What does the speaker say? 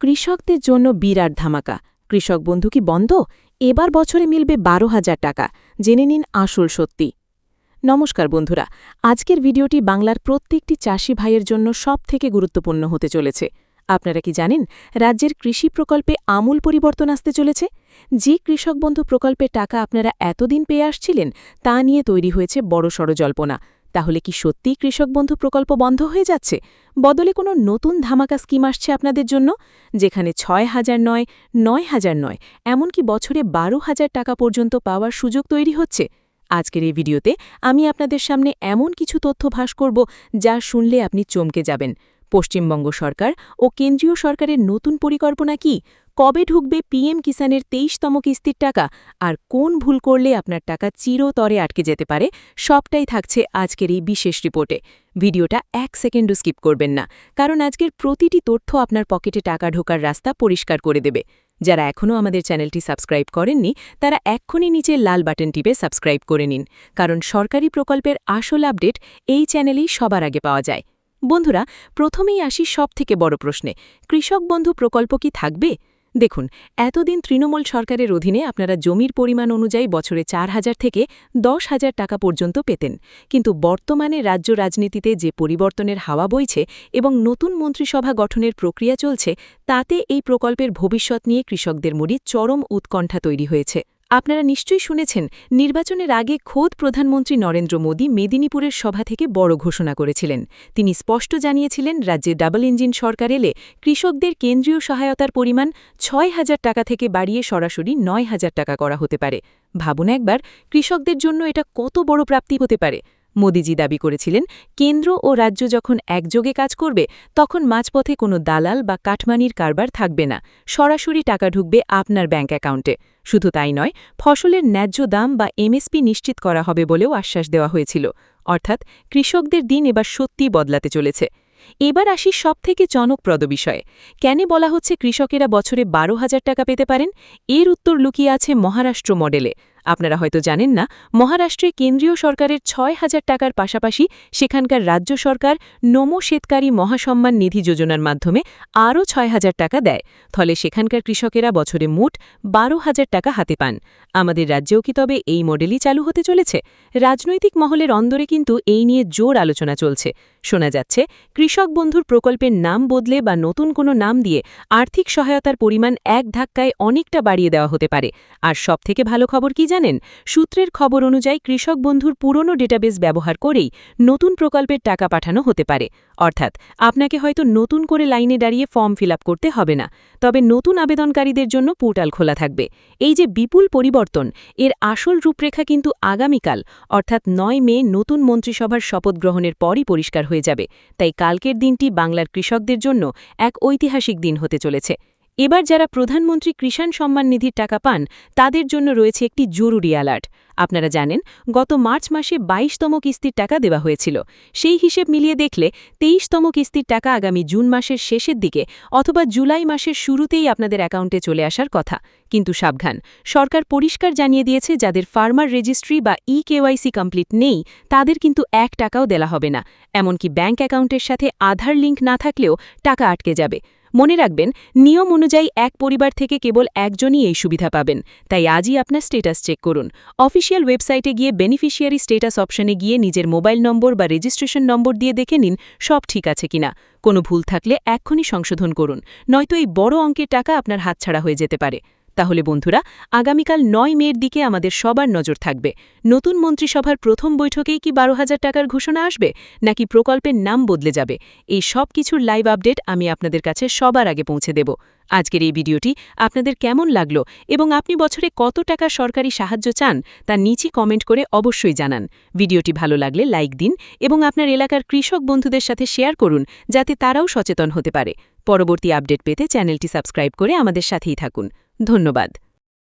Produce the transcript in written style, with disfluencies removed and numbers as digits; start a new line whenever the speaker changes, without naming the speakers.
কৃষকদের জন্য বিরাট ধামাকা। কৃষক বন্ধু কি বন্ধ? এবার বছরে মিলবে 12,000 টাকা। জেনে নিন আসল সত্যি। নমস্কার বন্ধুরা, আজকের ভিডিওটি বাংলার প্রত্যেকটি চাষি ভাইয়ের জন্য সবথেকে গুরুত্বপূর্ণ হতে চলেছে। আপনারা কি জানেন রাজ্যের কৃষি প্রকল্পে আমূল পরিবর্তন আসতে চলেছে? যে কৃষক বন্ধু প্রকল্পের টাকা আপনারা এতদিন পেয়ে আসছিলেন তা নিয়ে তৈরি হয়েছে বড়সড় জল্পনা। তাহলে কি সত্যিই কৃষক বন্ধু প্রকল্প বন্ধ হয়ে যাচ্ছে? বদলে কোনো নতুন ধামাকা স্কিম আসছে আপনাদের জন্য, যেখানে 6,000 নয়, 9,000 নয়, এমনকি বছরে 12,000 টাকা পর্যন্ত পাওয়ার সুযোগ তৈরি হচ্ছে? আজকের এই ভিডিওতে আমি আপনাদের সামনে এমন কিছু তথ্য ফাঁস করব যা শুনলে আপনি চমকে যাবেন। পশ্চিমবঙ্গ সরকার ও কেন্দ্রীয় সরকারের নতুন পরিকল্পনা কি? কবে ঢুকবে পিএম কিষানের 23তম কিস্তির টাকা? আর কোন ভুল করলে আপনার টাকা চিরতরে আটকে যেতে পারে? সবটাই থাকছে আজকের এই বিশেষ রিপোর্টে। ভিডিওটা 1 সেকেন্ডও স্কিপ করবেন না, কারণ আজকের প্রতিটি তথ্য আপনার পকেটে টাকা ঢোকার রাস্তা পরিষ্কার করে দেবে। যারা এখনও আমাদের চ্যানেলটি সাবস্ক্রাইব করেননি তারা এক্ষুনি নিচের লাল বাটন টিপে সাবস্ক্রাইব করে নিন, কারণ সরকারি প্রকল্পের আসল আপডেট এই চ্যানেলেই সবার আগে পাওয়া যায়। বন্ধুরা, প্রথমেই আসি সবথেকে বড় প্রশ্নে, কৃষক বন্ধু প্রকল্প কি থাকবে? দেখুন, এতদিন তৃণমূল সরকারের অধীনে আপনারা জমির পরিমাণ অনুযায়ী বছরে 4,000 থেকে 10,000 টাকা পর্যন্ত পেতেন। কিন্তু বর্তমানে রাজ্য রাজনীতিতে যে পরিবর্তনের হাওয়া বইছে এবং নতুন মন্ত্রিসভা গঠনের প্রক্রিয়া চলছে, তাতে এই প্রকল্পের ভবিষ্যৎ নিয়ে কৃষকদের মনে চরম উৎকণ্ঠা তৈরি হয়েছে। আপনারা নিশ্চয়ই শুনেছেন, নির্বাচনের আগে খোদ প্রধানমন্ত্রী নরেন্দ্র মোদী মেদিনীপুরের সভা থেকে বড় ঘোষণা করেছিলেন। তিনি স্পষ্ট জানিয়েছিলেন, রাজ্যে ডাবল ইঞ্জিন সরকার এলে কৃষকদের কেন্দ্রীয় সহায়তার পরিমাণ 6,000 টাকা থেকে বাড়িয়ে সরাসরি 9,000 টাকা করা হতে পারে। ভাবুন একবার, কৃষকদের জন্য এটা কত বড় প্রাপ্তি হতে পারে। মোদিজি দাবি করেছিলেন, কেন্দ্র ও রাজ্য যখন একযোগে কাজ করবে তখন মাঝপথে কোনো দালাল বা কাটমানির কারবার থাকবে না, সরাসরি টাকা ঢুকবে আপনার ব্যাঙ্ক অ্যাকাউন্টে। শুধু তাই নয়, ফসলের ন্যায্য দাম বা এমএসপি নিশ্চিত করা হবে বলেও আশ্বাস দেওয়া হয়েছিল। অর্থাৎ কৃষকদের দিন এবার সত্যিই বদলাতে চলেছে। এবার আসি সবথেকে চমকপ্রদ বিষয়ে, কেন বলা হচ্ছে কৃষকেরা বছরে 12,000 টাকা পেতে পারেন? এর উত্তর লুকিয়ে আছে মহারাষ্ট্র মডেলে। আপনারা হয়তো জানেন না, মহারাষ্ট্রে কেন্দ্রীয় সরকারের 6,000 টাকার পাশাপাশি সেখানকার রাজ্য সরকার নমো শেতকারী মহাসম্মান নিধি যোজনার মাধ্যমে আরও 6,000 টাকা দেয়। ফলে সেখানকার কৃষকেরা বছরে মোট 12,000 টাকা হাতে পান। আমাদের রাজ্যেও কি তবে এই মডেলই চালু হতে চলেছে? রাজনৈতিক মহলের অন্দরে কিন্তু এই নিয়ে জোর আলোচনা চলছে। শোনা যাচ্ছে, কৃষক বন্ধুর প্রকল্পের নাম বদলে বা নতুন কোনো নাম দিয়ে আর্থিক সহায়তার পরিমাণ এক ধাক্কায় অনেকটা বাড়িয়ে দেওয়া হতে পারে। আর সবথেকে ভালো খবর কি জানেন? সূত্রের খবর অনুযায়ী কৃষক বন্ধুর পুরনো ডেটাবেস ব্যবহার করেই নতুন প্রকল্পের টাকা পাঠানো হতে পারে। অর্থাৎ আপনাকে হয়তো নতুন করে লাইনে দাঁড়িয়ে ফর্ম ফিল আপ করতে হবে না, তবে নতুন আবেদনকারীদের জন্য পোর্টাল খোলা থাকবে। এই যে বিপুল পরিবর্তন, এর আসল রূপরেখা কিন্তু আগামীকাল অর্থাৎ 9 মে নতুন মন্ত্রিসভার শপথ গ্রহণের পরই পরিষ্কার হয়ে যাবে। তাই কালকের দিনটি বাংলার কৃষকদের জন্য এক ঐতিহাসিক দিন হতে চলেছে। এবার যারা প্রধানমন্ত্রী কিষাণ সম্মান নিধির টাকা পান তাদের জন্য রয়েছে একটি জরুরি অ্যালার্ট। আপনারা জানেন, গত মার্চ মাসে 22তম কিস্তির টাকা দেওয়া হয়েছিল। সেই হিসেব মিলিয়ে দেখলে 23তম কিস্তির টাকা আগামী জুন মাসের শেষের দিকে অথবা জুলাই মাসের শুরুতেই আপনাদের অ্যাকাউন্টে চলে আসার কথা। কিন্তু সাবধান, সরকার পরিষ্কার জানিয়ে দিয়েছে, যাদের ফার্মার রেজিস্ট্রি বা ইকেওয়াইসি কমপ্লিট নেই তাদের কিন্তু 1 টাকাও দেওয়া হবে না। এমনকি ব্যাঙ্ক অ্যাকাউন্টের সাথে আধার লিঙ্ক না থাকলেও টাকা আটকে যাবে। মনে রাখবেন, নিয়ম অনুযায়ী এক পরিবার থেকে কেবল একজনই এই সুবিধা পাবেন। তাই আজই আপনার স্ট্যাটাস চেক করুন। অফিসিয়াল ওয়েবসাইটে গিয়ে বেনিফিশিয়ারি স্ট্যাটাস অপশনে গিয়ে নিজের মোবাইল নম্বর বা রেজিস্ট্রেশন নম্বর দিয়ে দেখে নিন সব ঠিক আছে কিনা। কোনো ভুল থাকলে এক্ষুনি সংশোধন করুন, নয়তো এই বড় অঙ্কের টাকা আপনার হাতছাড়া হয়ে যেতে পারে। তাহলে বন্ধুরা, আগামীকাল 9 মের দিকে আমাদের সবার নজর থাকবে। নতুন মন্ত্রিসভার প্রথম বৈঠকেই কি 12,000 টাকার ঘোষণা আসবে, নাকি প্রকল্পের নাম বদলে যাবে? এই সব কিছুর লাইভ আপডেট আমি আপনাদের কাছে সবার আগে পৌঁছে দেব। আজকের এই ভিডিওটি আপনাদের কেমন লাগলো এবং আপনি বছরে কত টাকা সরকারি সাহায্য চান তা নিচে কমেন্ট করে অবশ্যই জানান। ভিডিওটি ভালো লাগলে লাইক দিন এবং আপনার এলাকার কৃষক বন্ধুদের সাথে শেয়ার করুন, যাতে তারাও সচেতন হতে পারে। পরবর্তী আপডেট পেতে চ্যানেলটি সাবস্ক্রাইব করে আমাদের সাথেই থাকুন। ধন্যবাদ।